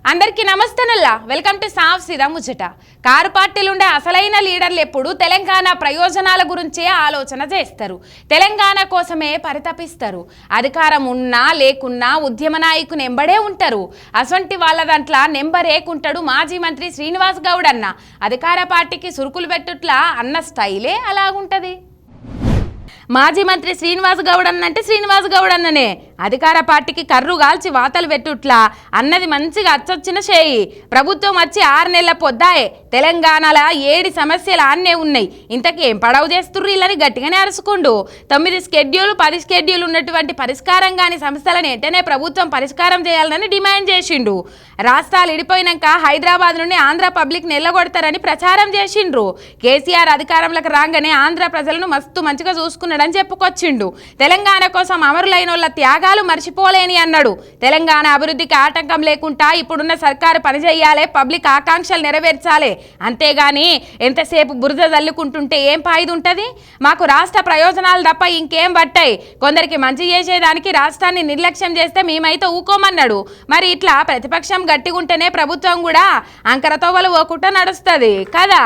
అందరికీ నమస్తేనల్లా welcome to సాఫ్ సీదా ముచ్చట. కారు పార్టీలుండే అసలైన లీడర్లు ఎప్పుడు తెలంగాణ ప్రయోజనాల గురించే ఆలోచన చేస్తారు. తెలంగాణ కోసమే పరితపిస్తారు. అధికారం ఉన్నా లేకున్నా ఉద్యమ నాయకుని ఎంబడే ఉంటారు. అసొంటి వాళ్ళ దాంట్లో నెంబర్ ఏకుంటాడు మాజీ మంత్రి శ్రీనివాస్ గౌడ్ అన్న. అధికార పార్టీకి సురుకులు పెట్టుట్లా అన్న స్టైలే అలాగుంటది. మాజీ మంత్రి శ్రీనివాస్ గౌడ్ అన్నంటే శ్రీనివాస్ గౌడ్ అన్ననే. అధికార పార్టీకి కర్రు గాల్చి వాతలు పెట్టుట్లా అన్నది మంచిగా అచ్చొచ్చిన చేయి. ప్రభుత్వం వచ్చి 6 నెలల పొద్దాయే తెలంగాణలో 7 సమస్యలు ఆన్నే ఉన్నాయి. ఇంతకేం పడవ చేస్తుర్రు ఇళ్ళని గట్టిగానే అరుచుకుండు. 9 స్కెడ్యూల్ 10 స్కెడ్యూల్ ఉన్నటువంటి పరిష్కారం కాని సమస్యలను వెంటనే ప్రభుత్వం పరిష్కారం చేయాలని డిమాండ్ చేసిండు. రాష్ట్రాలు ఇడిపోయినాక హైదరాబాద్ నుండి ఆంధ్ర పబ్లిక్ నెల్లగొడతారని ప్రచారం చేసిండ్రు. కేసీఆర్ అధికారంలోకి రాగానే ఆంధ్ర ప్రజలను మస్తు మంచిగా చూసుకున్నాడని చెప్పుకొచ్చిండు. తెలంగాణ కోసం అమరులైన వాళ్ళ త్యాగాలు మర్చిపోలేని అన్నాడు. తెలంగాణ అభివృద్ధికి ఆటంకం లేకుండా ఇప్పుడున్న సర్కారు పనిచేయాలి, పబ్లిక్ ఆకాంక్షలు నెరవేర్చాలి. అంతేగాని ఎంతసేపు బురద జల్లుకుంటుంటే ఏం ఫాయిదా ఉంటుంది? మాకు రాష్ట్ర ప్రయోజనాలు తప్ప ఇంకేం పట్టాయి. కొందరికి మంచి చేసేదానికి రాష్ట్రాన్ని నిర్లక్ష్యం చేస్తే మేమైతే ఊకోమన్నాడు. మరి ఇట్లా ప్రతిపక్షం గట్టిగుంటేనే ప్రభుత్వం కూడా అంకరతోవలు పోకుండా నడుస్తుంది కదా.